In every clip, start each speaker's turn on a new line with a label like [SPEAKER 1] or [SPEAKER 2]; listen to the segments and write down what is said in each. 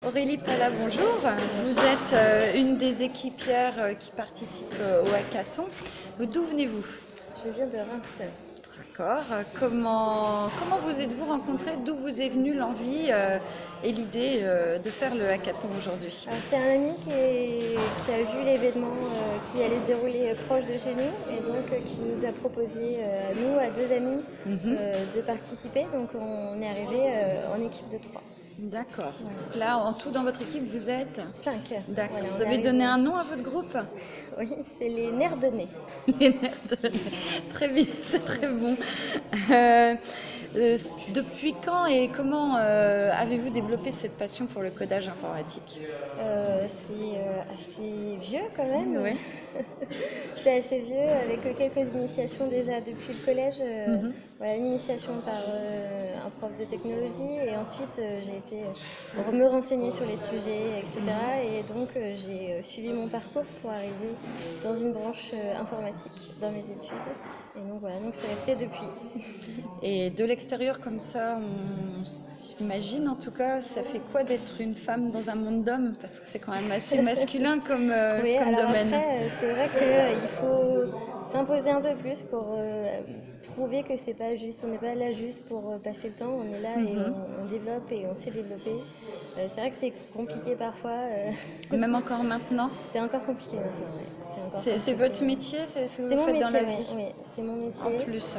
[SPEAKER 1] Aurélie Pala, bonjour. Vous êtes une des équipières qui participent au hackathon. D'où venez-vous?
[SPEAKER 2] Je viens de Reims.
[SPEAKER 1] D'accord. Comment vous êtes-vous rencontrés? D'où vous est venue l'envie et l'idée de faire le hackathon aujourd'hui?
[SPEAKER 2] Alors, c'est un ami qui a vu l'événement qui allait se dérouler proche de chez nous et donc qui nous a proposé, nous, à deux amis, de participer. Donc on est arrivé en équipe de 3.
[SPEAKER 1] D'accord. Donc là, en tout, dans votre équipe, vous êtes
[SPEAKER 2] 5.
[SPEAKER 1] D'accord.
[SPEAKER 2] Voilà,
[SPEAKER 1] Vous avez donné un nom à votre groupe?
[SPEAKER 2] Oui, c'est les nerfs de nez.
[SPEAKER 1] Les nerds. Très bien, c'est très bon. Euh, Depuis quand et comment avez-vous développé cette passion pour le codage informatique?
[SPEAKER 2] C'est assez vieux quand même.
[SPEAKER 1] Oui.
[SPEAKER 2] C'est assez vieux avec quelques initiations déjà depuis le collège. Voilà, une initiation par un prof de technologie et ensuite j'ai été me renseigner sur les sujets, etc. Et donc j'ai suivi mon parcours pour arriver dans une branche informatique dans mes études. Et donc voilà, donc c'est resté depuis.
[SPEAKER 1] Et de l'extérieur comme ça, on s'imagine en tout cas, ça fait quoi d'être une femme dans un monde d'hommes? Parce que c'est quand même assez masculin comme,
[SPEAKER 2] Oui,
[SPEAKER 1] comme
[SPEAKER 2] alors
[SPEAKER 1] domaine.
[SPEAKER 2] après, c'est vrai qu'il faut s'imposer un peu plus pour prouver que c'est pas juste. On n'est pas là juste pour passer le temps, on est là et on développe et on sait développer. C'est vrai que c'est compliqué parfois.
[SPEAKER 1] Même encore maintenant?
[SPEAKER 2] C'est encore compliqué maintenant, ouais.
[SPEAKER 1] C'est votre métier? C'est ce que
[SPEAKER 2] C'est
[SPEAKER 1] vous
[SPEAKER 2] mon
[SPEAKER 1] faites
[SPEAKER 2] métier,
[SPEAKER 1] dans la
[SPEAKER 2] ouais,
[SPEAKER 1] vie?
[SPEAKER 2] ouais, c'est mon
[SPEAKER 1] En
[SPEAKER 2] métier.
[SPEAKER 1] plus.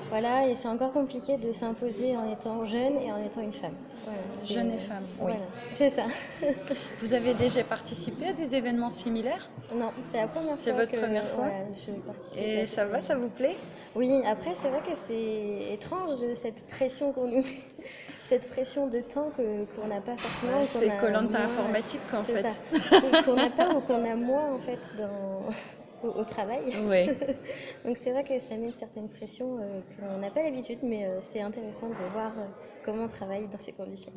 [SPEAKER 2] Voilà, et c'est encore compliqué de s'imposer en étant jeune et en étant une femme. Voilà,
[SPEAKER 1] Jeune et femme, oui.
[SPEAKER 2] voilà, c'est ça.
[SPEAKER 1] Vous avez déjà participé à des événements similaires?
[SPEAKER 2] Non, c'est la première
[SPEAKER 1] C'est
[SPEAKER 2] fois
[SPEAKER 1] votre
[SPEAKER 2] que
[SPEAKER 1] première fois?
[SPEAKER 2] voilà, je participe à
[SPEAKER 1] Et
[SPEAKER 2] cet
[SPEAKER 1] ça va, ça
[SPEAKER 2] événement.
[SPEAKER 1] vous plaît?
[SPEAKER 2] Oui, après, c'est vrai que c'est étrange cette pression qu'on nous met, cette pression de temps qu'on n'a pas forcément.
[SPEAKER 1] Ouais,
[SPEAKER 2] Et qu'on
[SPEAKER 1] c'est
[SPEAKER 2] a
[SPEAKER 1] koh-lanta
[SPEAKER 2] moins,
[SPEAKER 1] informatique en
[SPEAKER 2] c'est
[SPEAKER 1] fait.
[SPEAKER 2] ça, qu'on n'a pas ou qu'on a moins en fait au travail.
[SPEAKER 1] Oui.
[SPEAKER 2] Donc c'est vrai que ça met une certaine pression qu'on n'a pas l'habitude, mais c'est intéressant de voir comment on travaille dans ces conditions.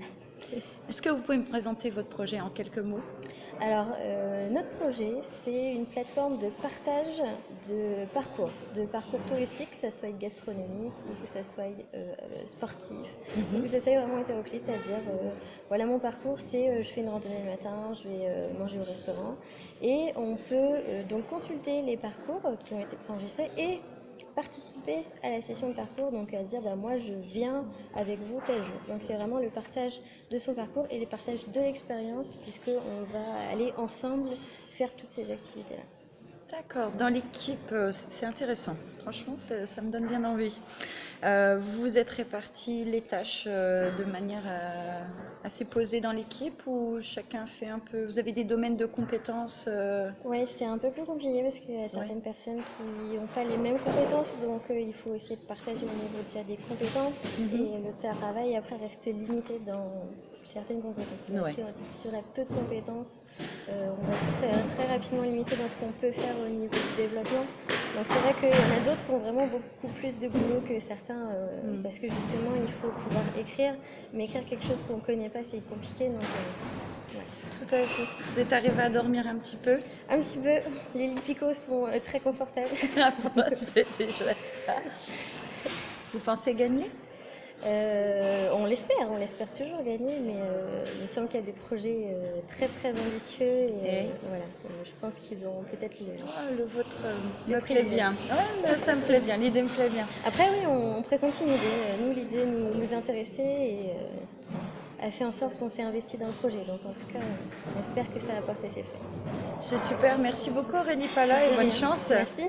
[SPEAKER 1] Est-ce que vous pouvez me présenter votre projet en quelques mots?
[SPEAKER 2] Alors, notre projet, c'est une plateforme de partage de parcours touristiques, que ça soit gastronomique ou que ça soit sportif, ou que ça soit vraiment hétéroclite, c'est-à-dire, voilà mon parcours, c'est je fais une randonnée le matin, je vais manger au restaurant, et on peut donc consulter les parcours qui ont été préenregistrés et participer à la session de parcours, donc à dire bah, moi je viens avec vous tel jour. Donc c'est vraiment le partage de son parcours et le partage de l'expérience puisqu'on va aller ensemble faire toutes ces activités-là.
[SPEAKER 1] D'accord, dans l'équipe, c'est intéressant. Franchement, ça me donne bien envie. Vous vous êtes répartis les tâches de manière assez posée dans l'équipe ou chacun fait un peu... Vous avez des domaines de compétences
[SPEAKER 2] Ouais, c'est un peu plus compliqué parce qu'il y a certaines personnes qui n'ont pas les mêmes compétences, donc il faut essayer de partager au niveau déjà des compétences et le travail après reste limité dans certaines compétences. Là,
[SPEAKER 1] Ouais.
[SPEAKER 2] si on a peu de compétences, on va être très rapidement limité dans ce qu'on peut faire au niveau du développement. Donc c'est vrai qu'il y en a d'autres qui ont vraiment beaucoup plus de boulot que certains parce que justement il faut pouvoir écrire, mais écrire quelque chose qu'on ne connaît pas c'est compliqué. Donc, ouais.
[SPEAKER 1] Tout à fait. Vous êtes arrivé à dormir un petit peu?
[SPEAKER 2] Un petit peu, les lits picots sont très confortables.
[SPEAKER 1] Ah bon, c'est déjà ça. Vous pensez gagner?
[SPEAKER 2] On l'espère toujours gagner, mais il me semble qu'il y a des projets très très ambitieux et voilà, je pense qu'ils auront peut-être
[SPEAKER 1] Le vôtre
[SPEAKER 2] le
[SPEAKER 1] me plaît
[SPEAKER 2] privilège.
[SPEAKER 1] bien. Ouais, ça me plaît bien, l'idée me plaît bien.
[SPEAKER 2] Après oui, on présente une idée, nous l'idée nous intéressait et a fait en sorte qu'on s'est investi dans le projet, donc en tout cas on espère que ça va porter ses fruits.
[SPEAKER 1] C'est super, merci beaucoup Aurélie Pala et
[SPEAKER 2] De
[SPEAKER 1] bonne
[SPEAKER 2] rien.
[SPEAKER 1] chance.
[SPEAKER 2] Merci.